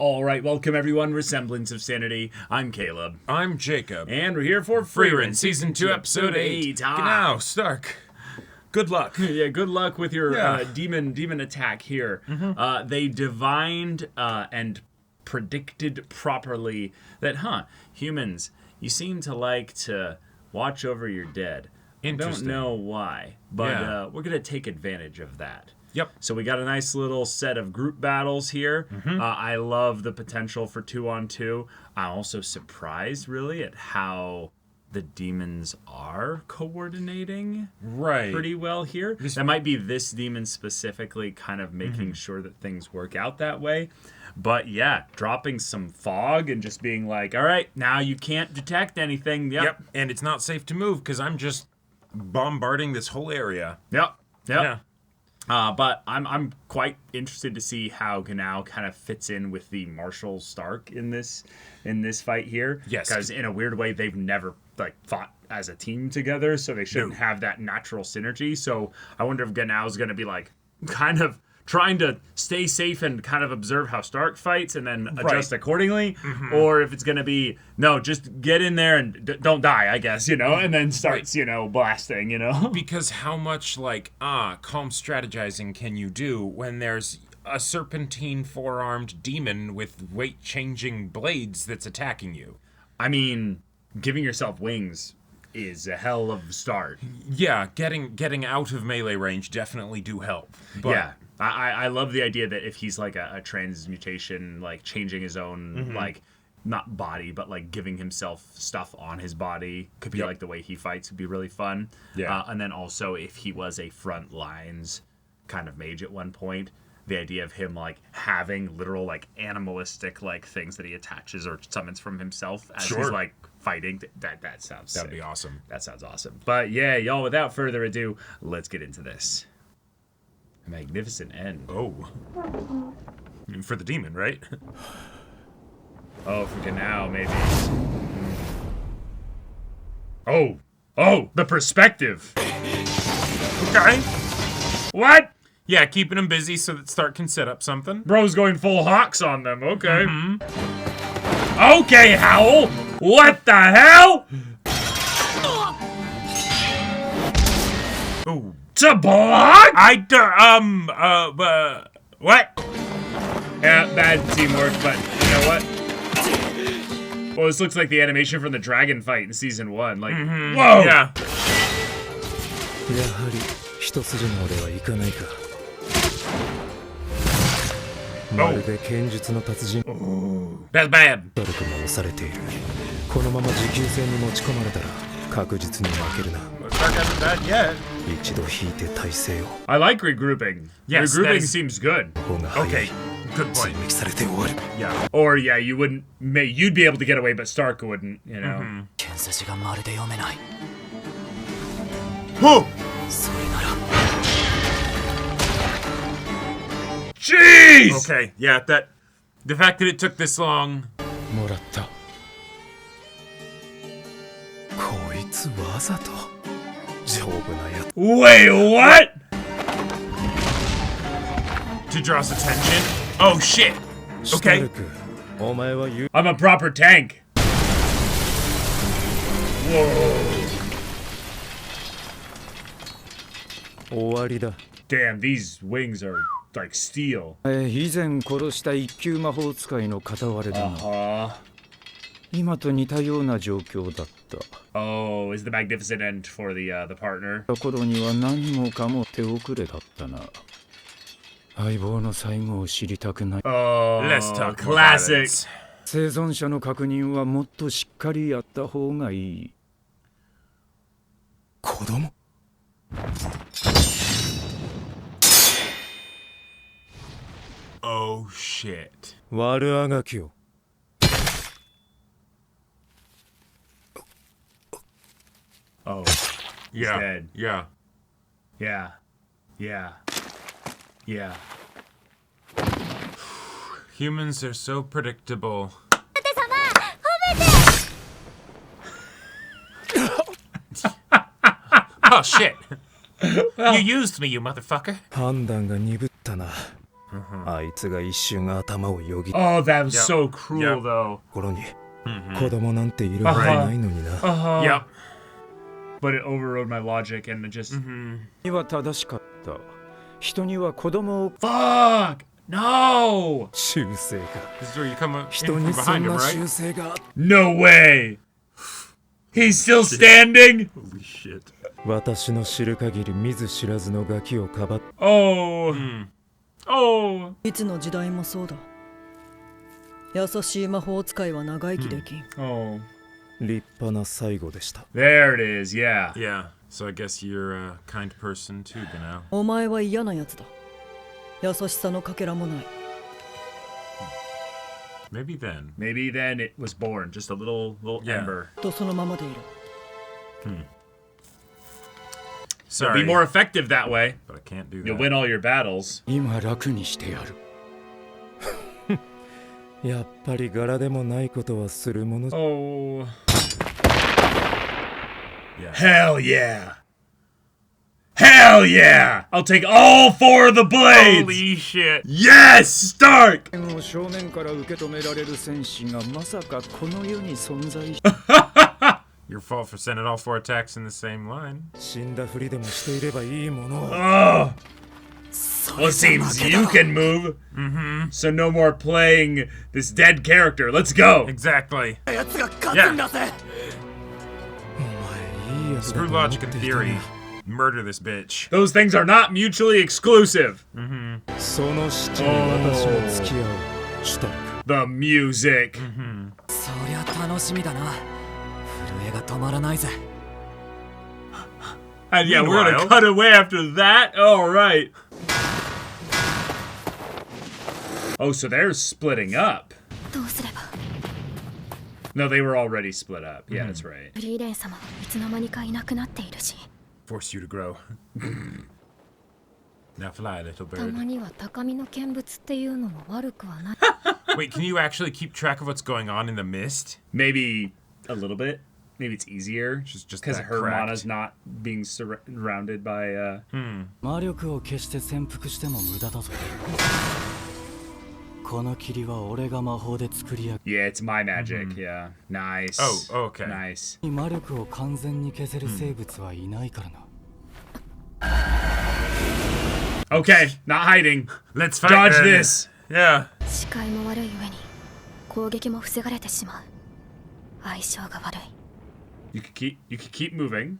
All right, welcome everyone. We're Semblance of Sanity. I'm Caleb. I'm Jacob. And we're here for Frieren, Season 2, Episode 8. Now, Stark. Good luck. Yeah, good luck with your demon attack here. They divined and predicted properly that, humans, you seem to like to watch over your dead. Interesting. Don't know why, but we're going to take advantage of that. Yep. So we got a nice little set of group battles here. I love the potential for 2-on-2. I'm also surprised, really, at how the demons are coordinating pretty well here. That might be this demon specifically kind of making sure that things work out that way. But yeah, dropping some fog and just being like, all right, now you can't detect anything. Yep. And it's not safe to move because I'm just bombarding this whole area. Yep. Yeah. But I'm quite interested to see how Ganao kind of fits in with the Marshal Stark in this fight here. Yes. Because in a weird way, they've never fought as a team together, so they shouldn't have that natural synergy. So I wonder if Ganao's going to be kind of trying to stay safe and kind of observe how Stark fights and then adjust accordingly, or if it's going to be, no, just get in there and don't die, I guess, and then starts, blasting, Because how much, calm strategizing can you do when there's a serpentine four-armed demon with weight-changing blades that's attacking you? I mean, giving yourself wings is a hell of a start. Yeah, getting out of melee range definitely do help. But yeah. I love the idea that if he's a transmutation, changing his own, not body, but giving himself stuff on his body, could be the way he fights would be really fun. Yeah. And then also if he was a front lines kind of mage at one point, the idea of him having literal animalistic things that he attaches or summons from himself as he's fighting, that sounds that'd sick. be awesome. That sounds awesome. But yeah, y'all, without further ado, let's get into this. Magnificent end. Oh. For the demon, right? Oh, for Ganao, maybe. Oh, the perspective. Okay. What? Yeah, keeping him busy so that Stark can set up something. Bro's going full Hawks on them. Okay. Okay, Howl. What the hell? Oh. To block? What? Yeah, bad teamwork, but you know what? Well, this looks like the animation from the dragon fight in season 1. Whoa! Yeah. Oh. That's bad. Stark hasn't died yet. I like regrouping. Yes, regrouping seems good. Okay, good point. Yeah. Or yeah, you'd be able to get away, but Stark wouldn't. Jeez. Okay, yeah, the fact that it took this long. Wait, what? To draw his attention. Oh shit. Okay. I'm a proper tank. Whoa. Damn, these wings are like steel. Oh, is the magnificent end for the partner? Oh, let's talk classic. Oh shit. Oh, he's Yeah. dead. Yeah. Yeah. Humans are so predictable. Oh shit. You used me, you motherfucker. あいつが一瞬頭をよぎ Oh, that was Yep. so cruel, Yep. though. 心に子供なんているはずないのにな Yep. But it overrode my logic and it just... には正しかった人には子供を Fuck! No! 修正か This is where you come up 人 in に from そ behind ん him, な right? 修正が No way! He's still standing? Holy shit. 私の知る限り見ず知らずのガキをかばっ Oh. Oh. いつの時代もそうだ。優しい魔法使いは長生きできん。 Oh. 立派な最後でした There it is, yeah. Yeah. So I guess you're a kind person too, Gano. お前は嫌なやつだ。優しさのかけらもない。 Maybe then. Maybe then it was born, just a little Yeah. ember. とそのままでいる。 It'll Sorry. be more effective that way. But I can't do You'll that. win all your battles. 今楽にしてやるやっぱり柄でもないことはするもの Oh. Yeah. Hell yeah. Hell yeah! I'll take all 4 of the blades! Holy shit. Yes, Stark! を正面から受け止められる戦士がまさかこの世に存在し Your fault for sending all 4 attacks in the same line. 死んだふりでもしていればいいものを Oh. Well, it seems you can move. So no more playing this dead character. Let's go. Exactly. お前いいやつだ Screw と思って logic い and た theory. な Murder this bitch. Those things are not mutually exclusive. その七に私も付き合うシュタルク The music. そりゃ楽しみだな。震えが止まらないぜ。 And yeah, we're gonna Meanwhile- cut away after that? All right. Oh, so they're splitting up. どうすれば No, they were already split up. Yeah, that's right. フリーレン様はいつの間にかいなくなっているし Force you to grow. Now fly, little たま bird. には高みの見物っていうのも悪くはない Wait, can you actually keep track of what's going on in the mist? Maybe a little bit. Maybe it's easier. She's just because that her cracked. mana's not being surrounded by. 魔力を消して潜伏しても無駄だぞこの霧は俺が魔法で作り上 Yeah, it's my magic. Yeah. Nice. Oh, okay. Nice. げ魔力を完全に消せる生物はいないからな Okay, not hiding. Let's fight Dodge then. this. Yeah. 視界も悪い上に攻撃も防がれてしまう相性が悪い You can keep moving.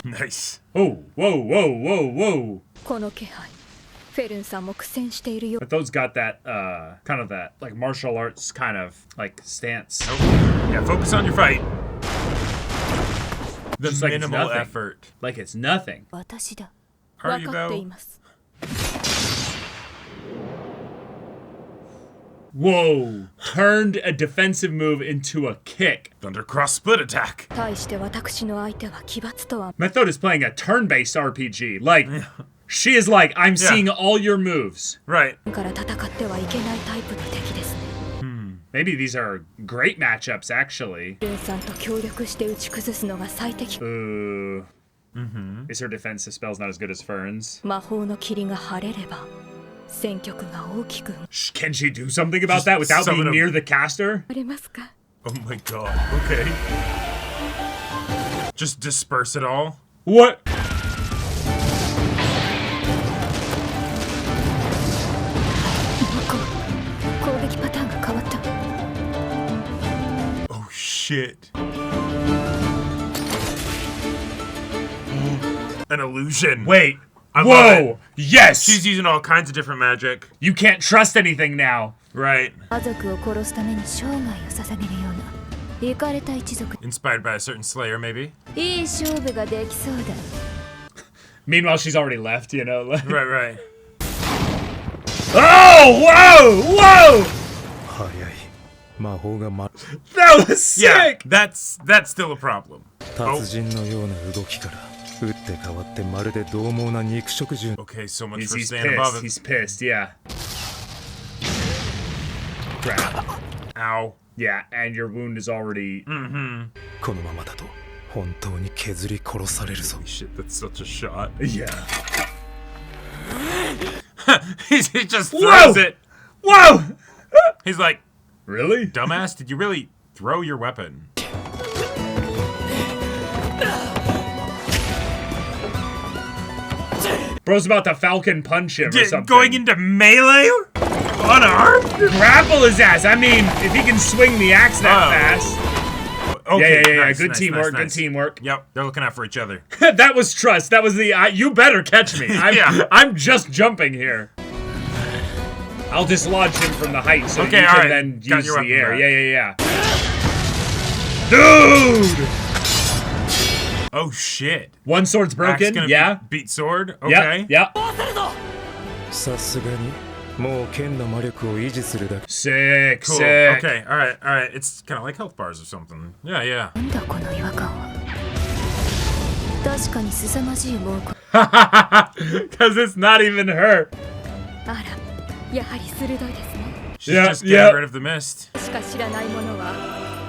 Nice. Oh, whoa. この気配フェルンさんも苦戦しているよ But those got that kind of that like martial arts kind of like stance. Yeah, focus on your fight. The Just like it's minimal nothing. effort. Like it's nothing. 私だ Are 分 you かってい though? ます Whoa! Turned a defensive move into a kick. Thundercross split attack. 対して私の相手は奇抜とは Method is playing a turn-based RPG. Like she is like, I'm seeing all your moves. Right. から戦ってはいけないタイプの敵ですね Maybe these are great matchups, actually. フェルンさんと協力して打ち崩すのが最適 Ooh. Is her defensive spells not as good as Fern's? 魔法の霧が晴れれば戦局が大きく Can she do something about that without summon being him. near the caster? ありますか Oh my god. Okay. Just disperse it all. What? 攻撃パターンが変わった Oh shit. An illusion. Wait. I love Whoa! it. Yes! She's using all kinds of different magic. You can't trust anything now. Right. 家族を殺すために生涯を捧げるようなイかれた一族 Inspired by a certain slayer, maybe. いい勝負ができそうだ Meanwhile, she's already left, you know? Right, right. Oh! Whoa! 早い魔法が、That was Yeah, sick! that's still a problem. 達人のような動きから打って変わってまるで獰猛な肉食獣 Okay, so much He's for staying above pissed. it. He's pissed, yeah. Crap. Ow. Yeah, and your wound is already... このままだと本当に削り殺されるぞ。 Shit, that's such a shot. Yeah. He just throws it. Whoa! He's like, Really? dumbass, did you really throw your weapon? Bro's about to falcon punch him or something. Going into melee? Unarmed? Grapple his ass. I mean, if he can swing the axe that fast. Okay, Yeah. nice, Good nice, teamwork. nice, nice. Good teamwork. Yep, they're looking out for each other. That was trust. That was the you better catch me. I'm just jumping here. I'll dislodge him from the height so you can then Got use your the air. weapon back. Yeah. Dude! Oh shit. One sword's Axe broken. gonna Yeah. beat sword. Okay. Yep. さすがにもう剣の魔力を維持するだけ。 Sick. Cool. Sick. Okay. All right. It's kind of like health bars or something. Yeah. なんだこの違和感は。確かに凄まじい猛攻。Because it's not even her. あら、やはり鋭いですね。 She's Yeah, just getting yeah. rid of the mist. しか知らない者は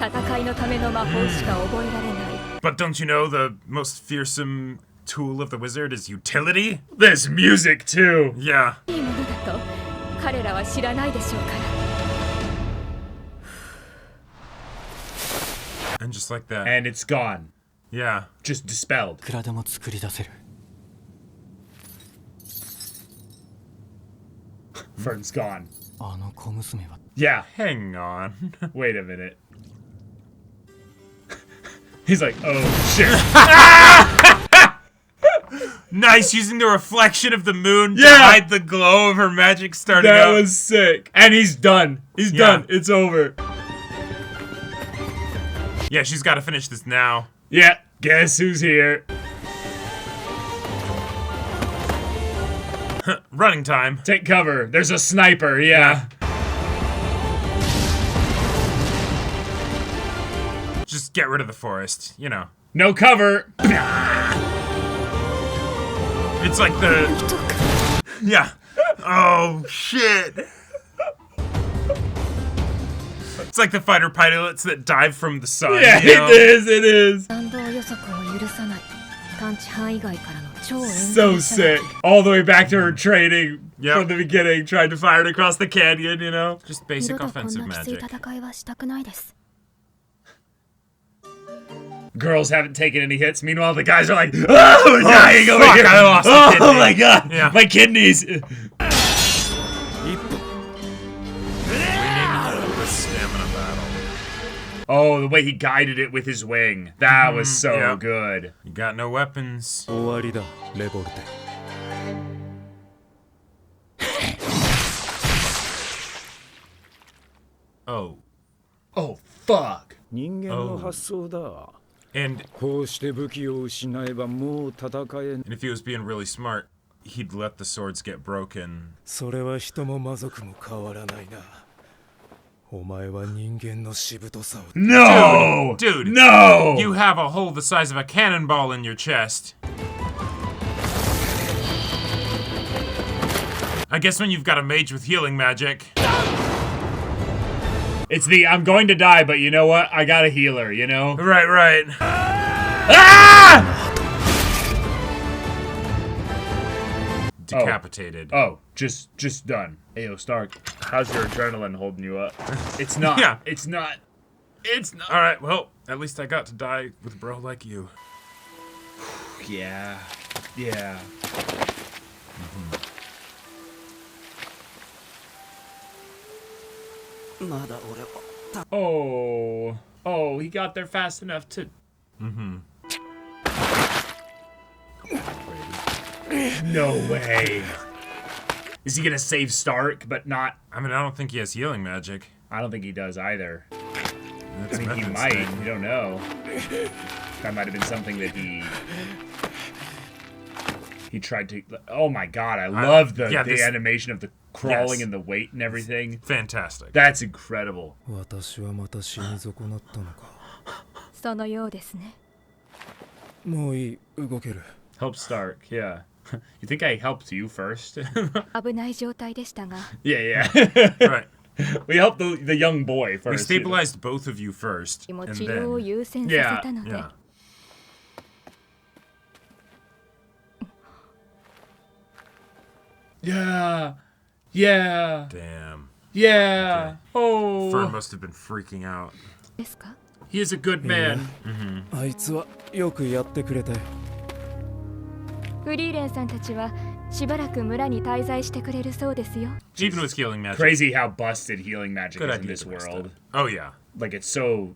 戦いのための魔法しか覚えられない。 But don't you know the most fearsome tool of the wizard is utility? This music too. Yeah. いいものだと彼らは知らないでしょうから。 And just like that. And it's gone. Yeah. Just dispelled. いくらでも作り出せる。 Fern's gone. あの小娘は Yeah. Hang on. Wait a minute. He's like, oh shit. Nice, using the reflection of the moon to Yeah. hide the glow of her magic starting That up. was sick. And he's done. He's Yeah. done. It's over. Yeah, she's got to finish this now. Yeah. Guess who's here? Running time. Take cover. There's a sniper. Yeah. Just get rid of the forest, you know. No cover. It's like the... Yeah. Oh, shit. It's like the fighter pilots that dive from the sun. Yeah, you know? it is. It is. 弾道予測を許さない探知範囲外からの超遠 So 距離 sick. All the way back to her training Yep. from the beginning, trying to fire it across the canyon, you know? Just 二 basic 度とこん offensive なきつい magic. 戦いはしたくないです。 Girls haven't taken any hits. Meanwhile, the guys are like, oh, we're dying over fuck, here. I lost a oh, kidney." my god. Yeah. My kidneys. We need the stamina battle. Oh, the way he guided it with his wing. That was so yeah. good. You got no weapons. 終わりだレボルテ。 Oh. Oh, fuck. 人間の発想だ。 And こうして武器を失えばもう戦えん。 if he was being really smart, he'd let the swords get broken. それは人も魔族も変わらないな。お前は人間のしぶとさを。 No! Dude. No! You have a hole the size of a cannonball in your chest. I guess when you've got a mage with healing magic. It's the, I'm going to die, but you know what? I got a healer, you know? Right. Ah! Decapitated. Oh, just done. Ayo, Stark, how's your adrenaline holding you up? It's not. Yeah. It's not. It's not. All right, well, at least I got to die with a bro like you. Yeah. Yeah. Oh. Oh, he got there fast enough to. No way. Is he gonna save Stark, but not? I mean, I don't think he has healing magic. I don't think he does either. That's I mean, he Method's might. thing. You don't know. That might have been something that he tried to. Oh my god! I love the this- animation of the crawling Yes. and the weight and everything. Fantastic. That's incredible. 私はまた死に損なったのか。そのようですね。もういい動ける。 Help Stark. Yeah. You think I helped you first? 危ない状態でしたが、 yeah. Right. We helped the young boy We first. you know? stabilized both of you first. 気持 And 治療を then, 優先させたので、 yeah. Yeah. Yeah. Damn. Yeah. Oh. Fern must have been freaking out. ですか？ He is a good man. あいつはよくやってくれたよ。フリーレンさんたちはしばらく村に滞在してくれるそうですよ。 Even with healing magic. Crazy how busted healing magic Good is in idea this to rest world. it. Oh, yeah. Like it's so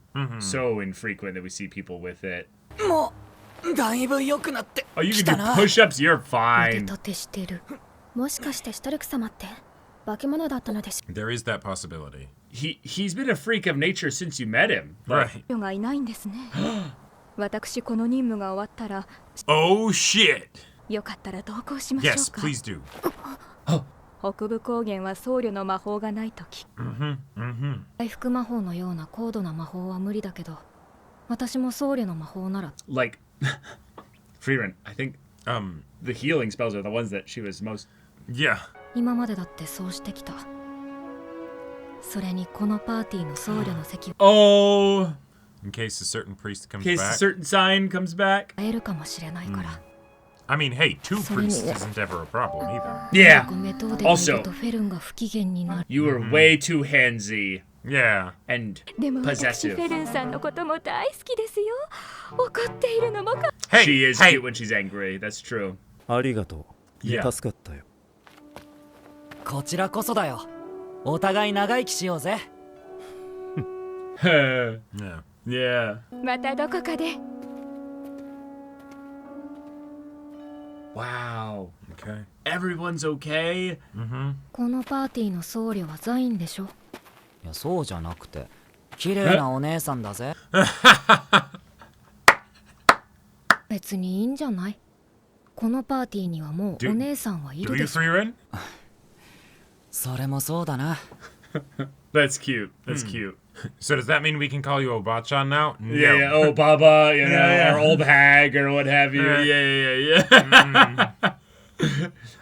infrequent that we see people with it. もうだいぶ良くなって Oh, you き can た do な。 push-ups. You're 腕 fine. 立てしてる。もしかしてシュタルク様って化け物だったのでし There is that possibility. He's been a freak of nature since you met him. Like, Right. ょがいないんですね。私この任務が終わったら Oh, shit. よかったら同行しましょう Yes, か。 please do. 北部高原は僧侶の魔法がないとき。回復魔法のような高度な魔法は無理だけど、私も僧侶の魔法なら。 like Frieren, I think the healing spells are the ones that she was most. Yeah. 今までだってそうしてきた。それにこのパーティーの僧侶の席を Oh, In case a certain priest comes in case a back. certain sign comes back. 会えるかもしれないから。 I mean, hey, 2 Sorry. priests isn't ever a problem either. Yeah. メトーデがい Also- るとフェルンが不機嫌になる。 You were way too handsy Yeah. and でも私 possessive. フェルンさんのことも大好きですよ。怒っているのもか。 Hey, She is hey. cute when she's angry. That's true. ありがとう。 Yeah. 助かったよ。こちらこそだよ。お互い長生きしようぜ。 yeah. Yeah. またどこかで。 Wow. Okay. Everyone's okay. このパーティーの僧侶はザインでしょ。いやそうじゃなくて綺麗なお姉さんだぜ。別にいいんじゃない？このパーティーにはもうお姉さんはい Do る you, でしょ。 Frieren? それもそうだな。 That's cute. That's cute. So does that mean we can call you Obachan now? No. Yeah, yeah. Oh, Baba, you know, Yeah. or old hag or what have you. Yeah. Yeah.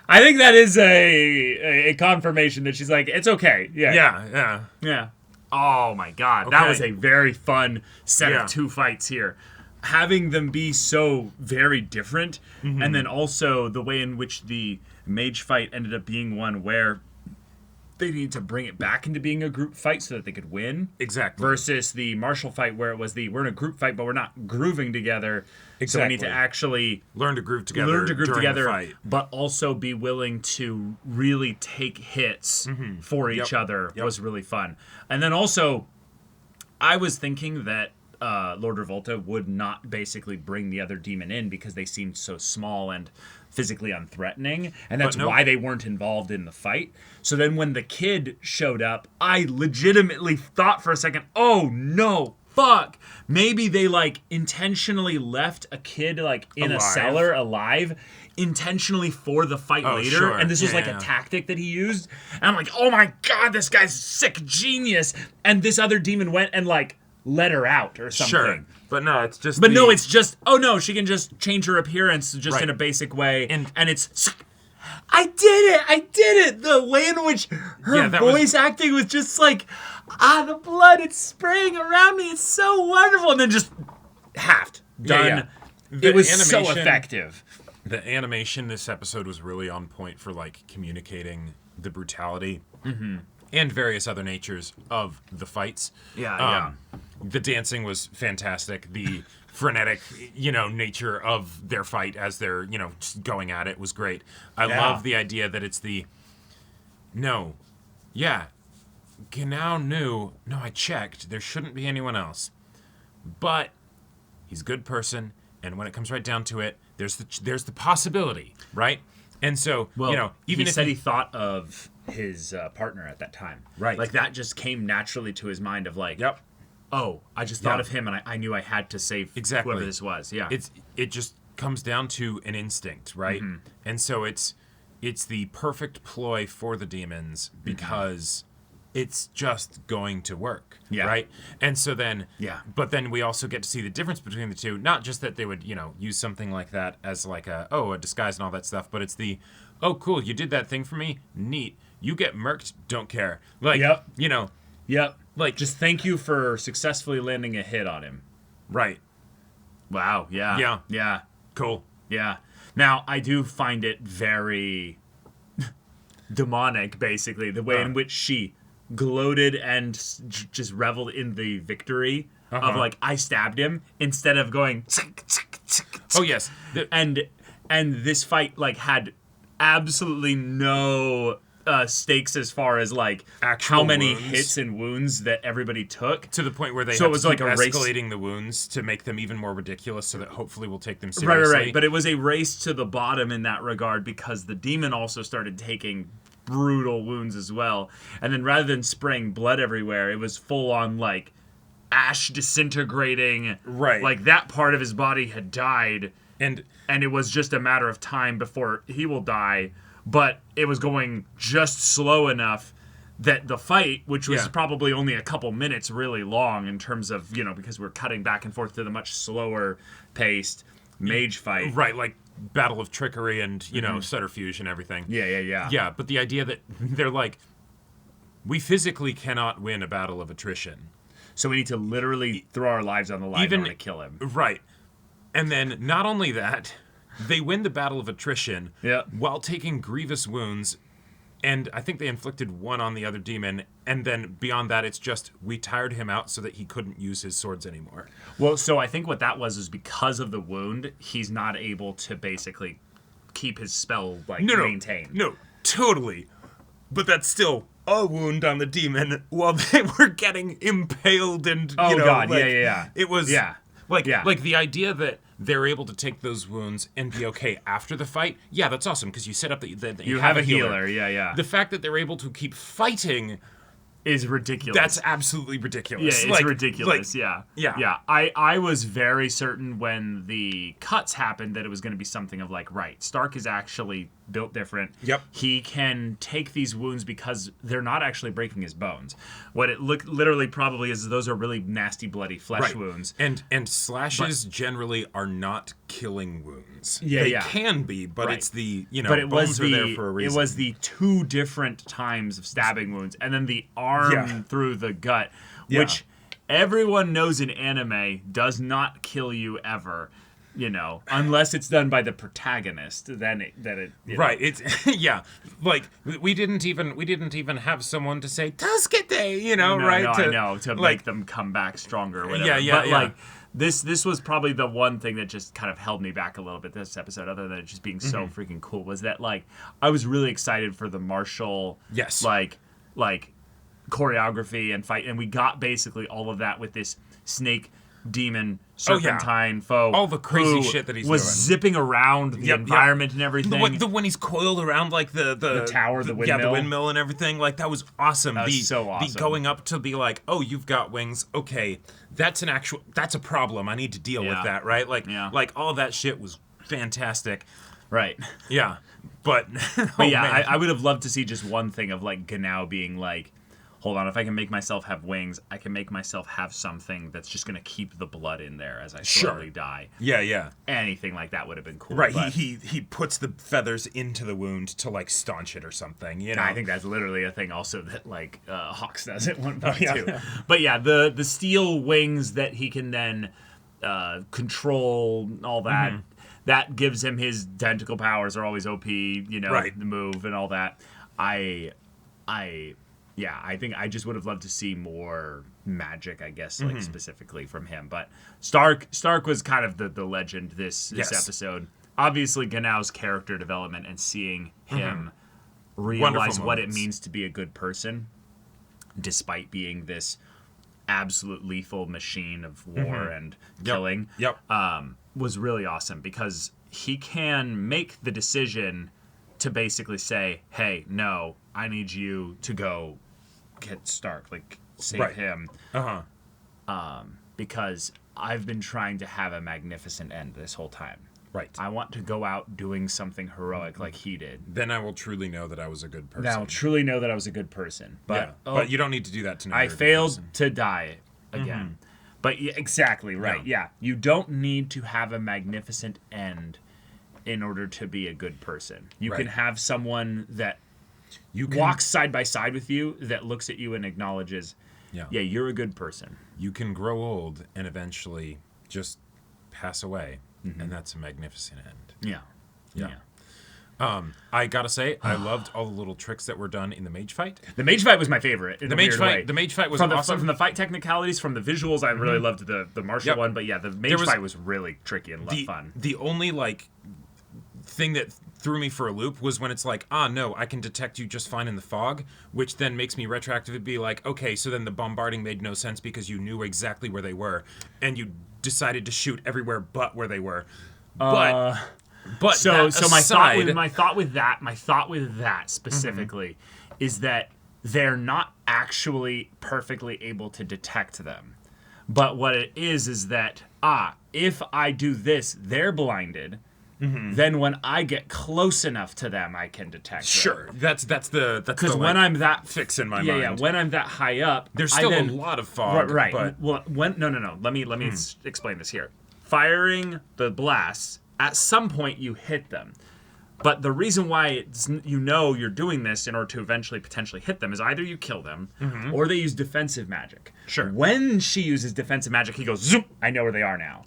I think that is a confirmation that she's like, it's okay. Yeah. Yeah, yeah. Yeah. Oh my god. That Okay. was a very fun set Yeah. of 2 fights here. Having them be so very different, and then also the way in which the mage fight ended up being one where they need to bring it back into being a group fight so that they could win. Exactly. Versus the martial fight where it was we're in a group fight but we're not grooving together. So we need to Exactly. actually Learn to groove together. learn to group during together, the fight. but also be willing to really take hits for each other was really fun. And then also, I was thinking that Lord Revolta would not basically bring the other demon in because they seemed so small and physically unthreatening, and that's nope. why they weren't involved in the fight. So then when the kid showed up, I legitimately thought for a second, oh no, fuck, maybe they like intentionally left a kid like in a Alive. cellar alive intentionally for the fight Oh, later, sure. and this was Yeah, like yeah. a tactic that he used, and I'm like, oh my god, this guy's sick genius. And this other demon went and like let her out or something. Sure. But no, it's just. But the- no, it's just, oh no, she can just change her appearance just Right. in a basic way. And- it's, I did it! The way in which her Yeah, that was- voice acting was just like, the blood, it's spraying around me, it's so wonderful. And then just halved, done. Yeah, yeah. It was The so animation- effective. The animation this episode was really on point for like communicating the brutality and various other natures of the fights. Yeah. The dancing was fantastic. The frenetic, nature of their fight as they're, just going at it was great. I Yeah. love the idea that it's Genau knew, no, I checked, there shouldn't be anyone else. But he's a good person, and when it comes right down to it, there's the possibility, right? And so, Well, even he if said he thought of his partner at that time. Right. Like that just came naturally to his mind of like, Yep. oh, I just thought Yeah. of him and I knew I had to save Exactly. whoever this was. Yeah. it just comes down to an instinct, right? And so it's the perfect ploy for the demons because it's just going to work, Yeah. right? And so then, Yeah. But then we also get to see the difference between the two. Not just that they would, use something like that as like a disguise and all that stuff, but it's oh, cool, you did that thing for me, neat. You get murked, don't care. Like, Yep. Yep. like Just thank you for successfully landing a hit on him. right, Wow. Yeah. Yeah. Yeah. cool. Yeah. Now, I do find it very demonic, basically. The way in which she gloated and just reveled in the victory of like, I stabbed him, instead of going Oh yes. and this fight like had absolutely no stakes as far as like Actual how many wounds. hits and wounds that everybody took. To the point where they So have it was to like keep a race. escalating the wounds to make them even more ridiculous, so that hopefully we'll take them seriously. Right. But it was a race to the bottom in that regard, because the demon also started taking brutal wounds as well. And then rather than spraying blood everywhere, it was full on like ash disintegrating. Right. Like that part of his body had died, and it was just a matter of time before he will die. But it was going just slow enough that the fight, which was probably only a couple minutes really long in terms of, because we're cutting back and forth to the much slower paced mage fight. right, like Battle of Trickery and subterfuge and everything. Yeah. But the idea that they're like, we physically cannot win a battle of attrition. So we need to literally throw our lives on the line in order to kill him. Right. And then not only that, they win the battle of attrition while taking grievous wounds, and I think they inflicted one on the other demon, and then beyond that, it's just, we tired him out so that he couldn't use his swords anymore. Well, so I think what that was is because of the wound, he's not able to basically keep his spell maintained. No, totally. But that's still a wound on the demon while they were getting impaled and, God, like, yeah. It was... Yeah. Like the idea that they're able to take those wounds and be okay after the fight, that's awesome, because you set up that you have a healer. Yeah. The fact that they're able to keep fighting is ridiculous. That's absolutely ridiculous. Yeah, it's ridiculous. Yeah. I was very certain when the cuts happened that it was going to be something of like, right, Stark is actually built different. Yep. He can take these wounds because they're not actually breaking his bones. What it literally probably is those are really nasty, bloody flesh wounds. And slashes generally are not killing wounds. Yeah, they can be, but it's the but it bones was are there for a reason. It was the two different times of stabbing wounds, and then the arm through the gut, which everyone knows in anime does not kill you ever. Unless it's done by the protagonist, then it right. It's like we didn't even have someone to say Tasukete, right? I know to make them come back stronger. Or whatever. But this was probably the one thing that just kind of held me back a little bit this episode, other than it just being so freaking cool, was that like I was really excited for the martial like choreography and fight, and we got basically all of that with this snake demon serpentine foe, all the crazy shit that he's was doing. Zipping around the environment and everything. When he's coiled around like the tower, the windmill, the windmill and everything, like that was awesome. That was so awesome. The going up to be like, oh, you've got wings, okay, that's a problem. I need to deal with that, right? Like all that shit was fantastic, right? Yeah, but I would have loved to see just one thing of like Ganao being like, hold on, if I can make myself have wings, I can make myself have something that's just going to keep the blood in there as I slowly die. Yeah. Anything like that would have been cool. Right, he puts the feathers into the wound to, like, staunch it or something, I think that's literally a thing also that, like, Hawks does at one point, too. But, the steel wings that he can then control, all that, that gives him his tentacle powers are always OP, the move and all that. I think I just would have loved to see more magic, I guess, like specifically from him. But Stark was kind of the legend this episode. Obviously, Ganao's character development and seeing him realize what it means to be a good person, despite being this absolute lethal machine of war and killing, was really awesome, because he can make the decision to basically say, hey, no, I need you to go get Stark, like, save him. Because I've been trying to have a magnificent end this whole time. Right. I want to go out doing something heroic like he did. Then I will truly know that I was a good person. Then I will truly know that I was a good person. But, but you don't need to do that tonight. I failed to die again. But exactly, right. Yeah. You don't need to have a magnificent end in order to be a good person. You can have someone that walks side by side with you, that looks at you and acknowledges, you're a good person. You can grow old and eventually just pass away, and that's a magnificent end. Yeah. I gotta say, I loved all the little tricks that were done in the mage fight. The mage fight was my favorite. The mage fight was awesome. From the fight technicalities, from the visuals, I really loved the martial one. But yeah, the mage fight was really tricky and fun. The only like thing that threw me for a loop was when it's like, no, I can detect you just fine in the fog, which then makes me retroactively be like, okay, so then the bombarding made no sense because you knew exactly where they were, and you decided to shoot everywhere but where they were. But so aside, my thought with that specifically is that they're not actually perfectly able to detect them. But what it is that if I do this, they're blinded. Then when I get close enough to them, I can detect them. Sure, that's because when I'm that fix in my mind. Yeah, when I'm that high up, there's still a lot of fog. Right. But Well, no. Let me explain this here. Firing the blasts, at some point you hit them. But the reason why you're doing this in order to eventually potentially hit them is either you kill them or they use defensive magic. Sure. When she uses defensive magic, he goes, zoom, I know where they are now.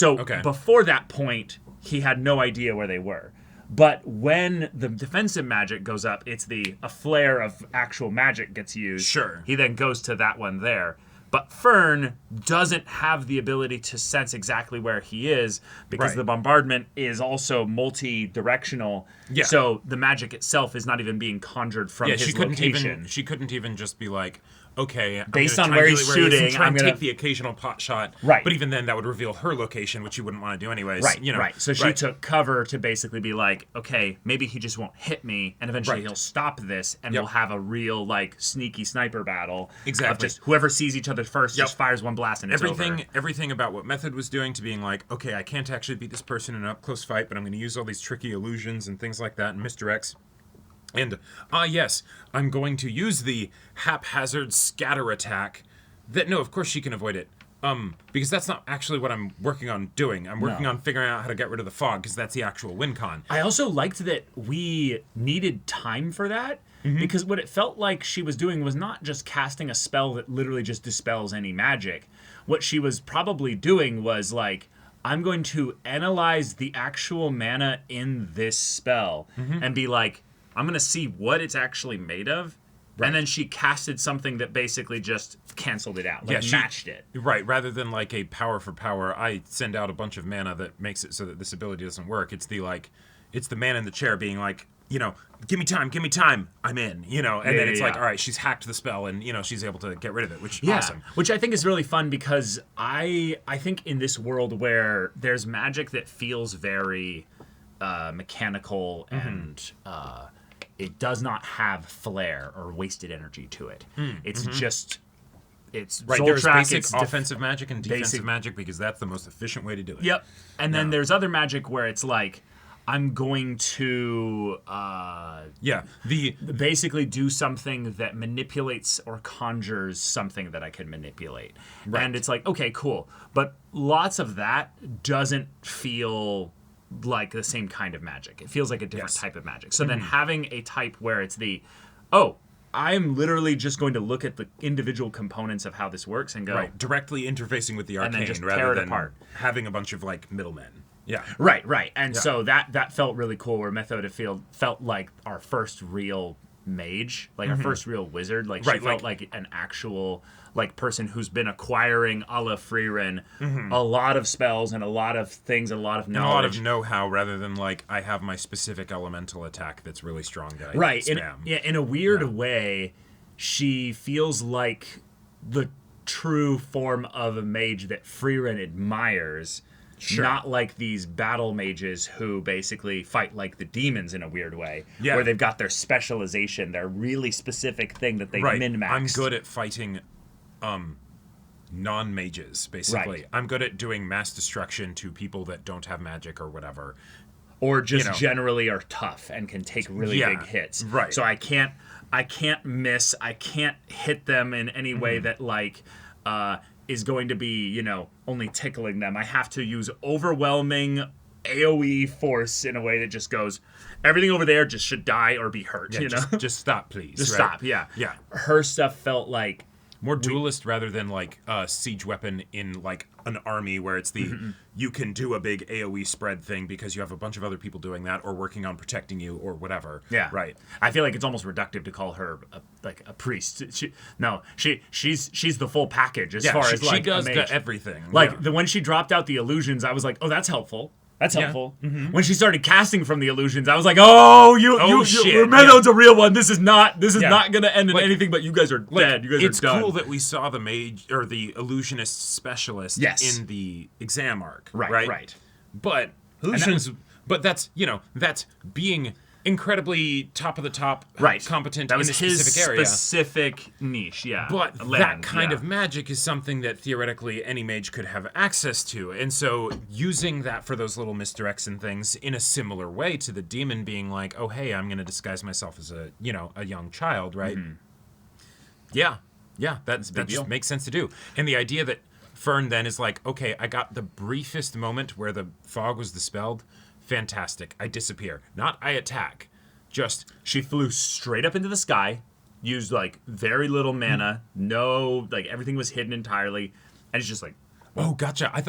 Okay. Before that point, he had no idea where they were. But when the defensive magic goes up, it's a flare of actual magic gets used. Sure. He then goes to that one there. But Fern doesn't have the ability to sense exactly where he is because the bombardment is also multi-directional. Yeah. So the magic itself is not even being conjured from his location. She couldn't even just be like, okay, based on where he's shooting, I'm going to take the occasional pot shot. Right. But even then, that would reveal her location, which you wouldn't want to do anyways. Right, you know. right. So she took cover to basically be like, okay, maybe he just won't hit me, and eventually he'll stop this, and we'll have a real, sneaky sniper battle. Exactly. Of just whoever sees each other first just fires one blast, and it's over. Everything about what Method was doing to being like, okay, I can't actually beat this person in an up-close fight, but I'm going to use all these tricky illusions and things like that and misdirects. And, yes, I'm going to use the haphazard scatter attack no, of course she can avoid it. Because that's not actually what I'm working on doing. I'm working on figuring out how to get rid of the fog, because that's the actual win con. I also liked that we needed time for that, because what it felt like she was doing was not just casting a spell that literally just dispels any magic. What she was probably doing was I'm going to analyze the actual mana in this spell and be like, I'm going to see what it's actually made of. Right. And then she casted something that basically just canceled it out, matched it. Right, rather than a power for power, I send out a bunch of mana that makes it so that this ability doesn't work. It's it's the man in the chair being like, give me time, I'm in, and then it's all right, she's hacked the spell and, she's able to get rid of it, which is awesome. Which I think is really fun because I think in this world where there's magic that feels very mechanical and it does not have flair or wasted energy to it. It's just... It's right. Zoltrak, There's basic it's offensive magic and defensive magic because that's the most efficient way to do it. Yep. And then there's other magic where it's I'm going to basically do something that manipulates or conjures something that I can manipulate. Right. And it's okay, cool. But lots of that doesn't feel like the same kind of magic. It feels like a different type of magic. So then having a type where it's I'm literally just going to look at the individual components of how this works and go... directly interfacing with the arcane and then just rather tear it than apart. Having a bunch of middlemen. Yeah. Right. And so that felt really cool where Method felt like our first real mage, our first real wizard. She felt like an actual... person who's been acquiring a la Frieren a lot of spells and a lot of things and a lot of knowledge. And a lot of know-how rather than I have my specific elemental attack that's really strong that I spam. In a weird way, she feels like the true form of a mage that Frieren admires. Sure. Not like these battle mages who basically fight like the demons in a weird way. Yeah. Where they've got their specialization, their really specific thing that they min-max. I'm good at fighting... non-mages, basically. Right. I'm good at doing mass destruction to people that don't have magic or whatever. Or just generally are tough and can take really big hits. Right. So I can't miss, I can't hit them in any way that is going to be, only tickling them. I have to use overwhelming AoE force in a way that just goes, everything over there just should die or be hurt, Just stop, please. Just stop, yeah. Her stuff felt like More duelist rather than like a siege weapon in like an army where it's the you can do a big AoE spread thing because you have a bunch of other people doing that or working on protecting you or whatever. Yeah, right. I feel like it's almost reductive to call her a priest. She's the full package as far as like she does a mage. everything. Like yeah. when she dropped out the illusions, I was like, oh, that's helpful. That's Yeah. helpful. When she started casting from the illusions, I was like, "Oh, you shit. Remedo's a real one. This is not going to end in Like- anything. But you guys are dead. You guys it's are done." cool that we saw the mage or the illusionist specialist Yes. in the exam arc. Right. But that's being incredibly top of the top competent That was in a his specific area. specific niche. Yeah, But that Land, kind yeah. of magic is something that theoretically any mage could have access to. And so using that for those little misdirects and things in a similar way to the demon being like, oh, hey, I'm going to disguise myself as a young child, right? Yeah, that big just deal. makes sense to do. And the idea that Fern then is like, okay, I got the briefest moment where the fog was dispelled. Fantastic. I disappear. Not I attack. Just She flew straight up into the sky, used like very little mana, no, like everything was hidden entirely, and it's just like, oh, gotcha. I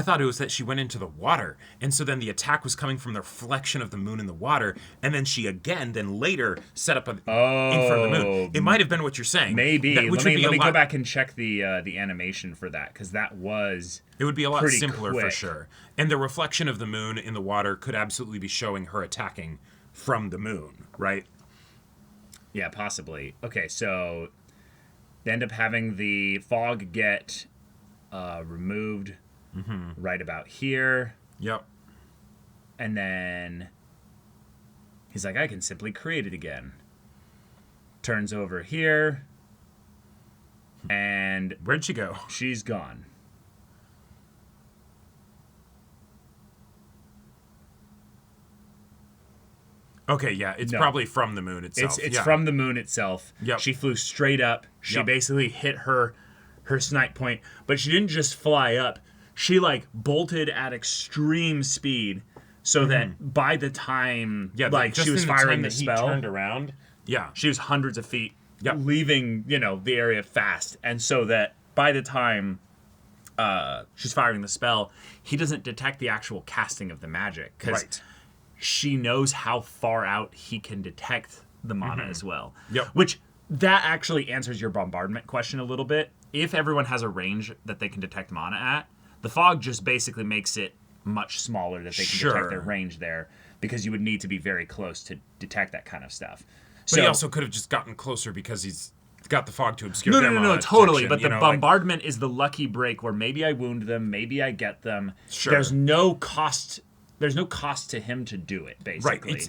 thought it was that she went into the water, and so then the attack was coming from the reflection of the moon in the water, and then she then later set up in front of the moon. It might have been what you're saying. maybe. That- which Let would be me a go lot- back and check the animation for that because that was It would be a lot pretty simpler for quick. sure. And the reflection of the moon in the water could absolutely be showing her attacking from the moon, right? Yeah, possibly. Okay, so they end up having the fog get removed right about here. Yep. And then he's like, I can simply create it again. Turns over here. And Where'd she go? she's gone. Okay, yeah, it's No. probably from the moon itself. It's yeah. from the moon itself. Yep. She flew straight up. She Yep. basically hit her snipe point, but she didn't just fly up. She like bolted at extreme speed, so that by the time like just she was in the firing time the that he spell, turned around. Yeah. she was hundreds of feet, Yep. leaving the area fast, and so that by the time she's firing the spell, he doesn't detect the actual casting of the magic because Right. she knows how far out he can detect the mana as well. Yep. Which that actually answers your bombardment question a little bit. If everyone has a range that they can detect mana at, the fog just basically makes it much smaller that they can detect their range there because you would need to be very close to detect that kind of stuff. But he also could have just gotten closer because he's got the fog to obscure their No, mana totally. detection, But you the know, like- bombardment is the lucky break where maybe I wound them, maybe I get them. Sure. There's no cost. There's no cost to him to do it. Basically, Right. It's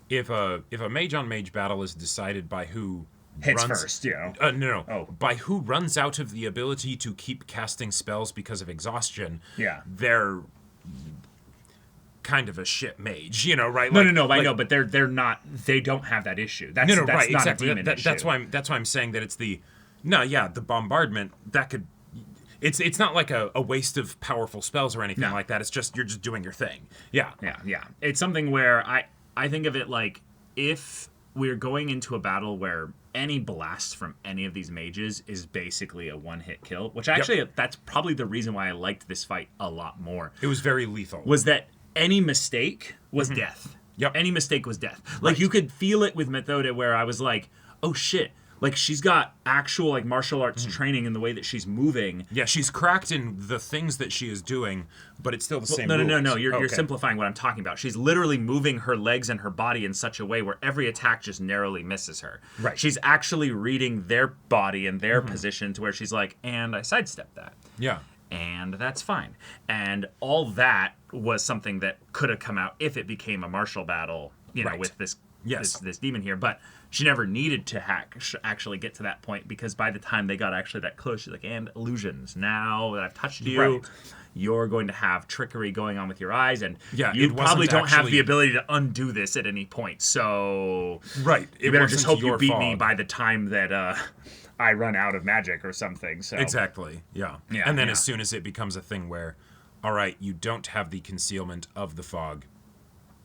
if a mage on mage battle is decided by who hits runs, first. no. Oh. By who runs out of the ability to keep casting spells because of exhaustion. Yeah. They're kind of a shit mage, right? No, Like- I like- know, but they're not. They don't have that issue. That's right, not exactly. a demon issue. That's why I'm saying that it's the bombardment that could. It's not like a waste of powerful spells or anything No. like that. It's just you're just doing your thing. Yeah. Yeah. It's something where I think of it like if we're going into a battle where any blast from any of these mages is basically a one-hit kill, which actually that's probably the reason why I liked this fight a lot more. It was very lethal. Was that any mistake was death. Yep. Any mistake was death. Like you could feel it with Methode where I was like, oh shit. Like she's got actual like martial arts training in the way that she's moving. Yeah, she's cracked in the things that she is doing, but it's still the same. No. rules. You're Okay. simplifying what I'm talking about. She's literally moving her legs and her body in such a way where every attack just narrowly misses her. Right. She's actually reading their body and their position to where she's like, and I sidestepped that. Yeah. And that's fine. And all that was something that could have come out if it became a martial battle, Right. with this Yes. this demon here. But she never needed to actually get to that point because by the time they got actually that close, she's like, and illusions. Now that I've touched you, Right. you're going to have trickery going on with your eyes, and Yeah, you it wasn't probably don't have actually- the ability to undo this at any point. So Right. you better just hope you your beat me fog. by the time that I run out of magic or something. So Exactly. Yeah. Yeah, And then yeah. as soon as it becomes a thing where, all right, you don't have the concealment of the fog,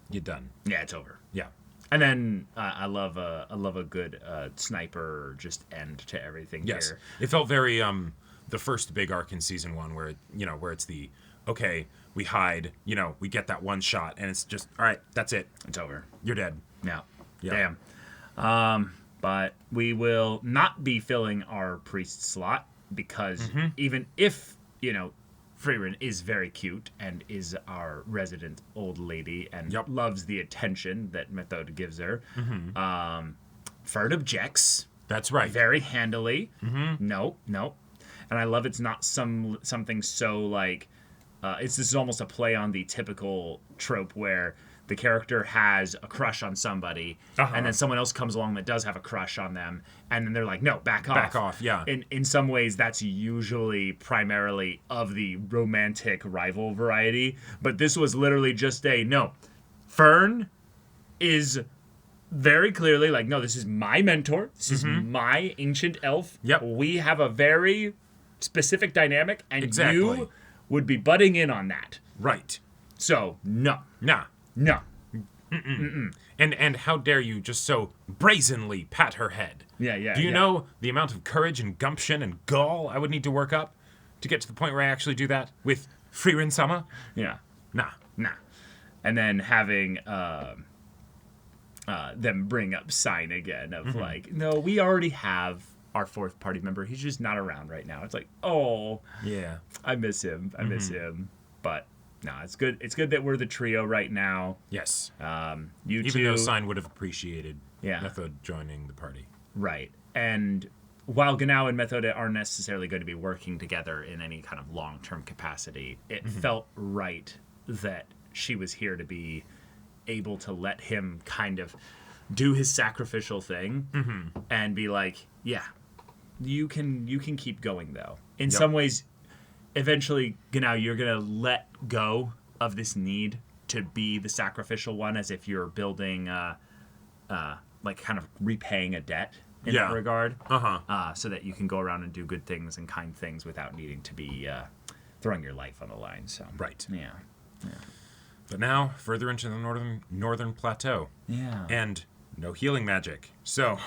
you're done. yeah, it's over. Yeah. And then I love a good sniper just end to everything Yes, here. it felt very the first big arc in season 1 where where it's the okay, we hide, we get that one shot and it's just all right, that's it, It's over. you're dead. Yeah. Yeah. Damn. But we will not be filling our priest slot because even if, Frieren is very cute and is our resident old lady and loves the attention that Methode gives her, Ferd objects That's right. very handily. Nope. And I love it's not something so like, this is almost a play on the typical trope where the character has a crush on somebody, and then someone else comes along that does have a crush on them, and then they're like, no, back off. Back off, yeah. In some ways, that's usually primarily of the romantic rival variety, but this was literally just no. Fern is very clearly like, no, this is my mentor. This is my ancient elf. Yep. We have a very specific dynamic, and Exactly. you would be butting in on that. Right. So, no. Nah. No. And how dare you just so brazenly pat her head? Yeah. Do you know the amount of courage and gumption and gall I would need to work up to get to the point where I actually do that with Frieren Sama? Yeah. Nah. And then having them bring up Sign again of like, no, we already have our fourth party member. He's just not around right now. It's like, oh, Yeah. I miss him. But no, it's good. It's good that we're the trio right now. Yes. You Even two, though Sign would have appreciated Yeah. Methode joining the party. right? And while Ganao and Methode aren't necessarily going to be working together in any kind of long-term capacity, it felt right that she was here to be able to let him kind of do his sacrificial thing and be like, yeah, you can keep going though. In some ways, eventually, Ganao, you're gonna let go of this need to be the sacrificial one, as if you're building, like kind of repaying a debt in that regard. So that you can go around and do good things and kind things without needing to be throwing your life on the line. So Right. yeah. But now, further into the northern plateau. Yeah. And no healing magic. So,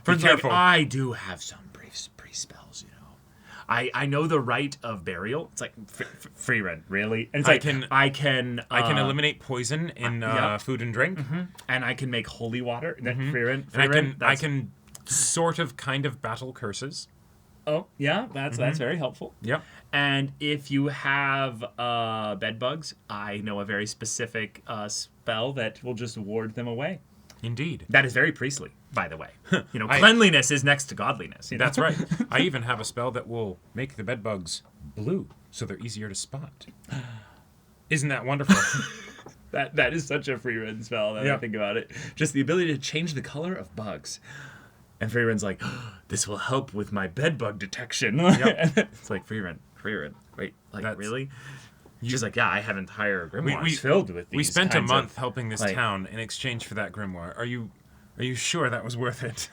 For be careful. I do have some brief spells, I know the rite of burial. It's like Frieren, really. And it's I can I can eliminate poison in food and drink. and I can make holy water. That Frieren, And I can sort of kind of battle curses. Oh yeah, that's very helpful. Yep. And if you have bed bugs, I know a very specific spell that will just ward them away. Indeed. That is very priestly, by the way. Cleanliness is next to godliness. That's right. I even have a spell that will make the bed bugs blue, so they're easier to spot. Isn't that wonderful? That is such a Frieren spell now that I think about it. Just the ability to change the color of bugs. And Frieren's like, this will help with my bed bug detection. It's like, Frieren, wait, like, really? She's like, yeah, I have entire grimoires filled with these. We spent a kinds month of, helping this like- town in exchange for that grimoire. Are you sure that was worth it?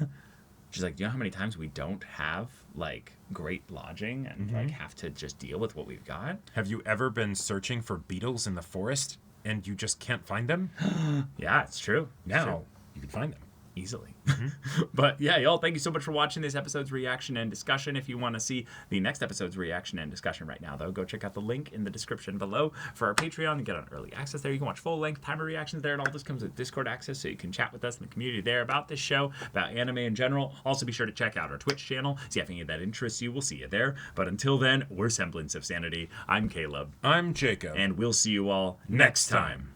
She's like, do you know how many times we don't have, like, great lodging and, like, have to just deal with what we've got? Have you ever been searching for beetles in the forest and you just can't find them? Yeah, it's true. Now you can find them. Easily. But yeah, y'all, thank you so much for watching this episode's reaction and discussion. If you want to see the next episode's reaction and discussion right now, though, go check out the link in the description below for our Patreon and get on early access there. You can watch full-length timer reactions there, and all this comes with Discord access, so you can chat with us in the community there about this show, about anime in general. Also, be sure to check out our Twitch channel, see if any of that interests you. We'll see you there. But until then, we're Semblance of Sanity. I'm Caleb, I'm Jacob. and we'll see you all next time.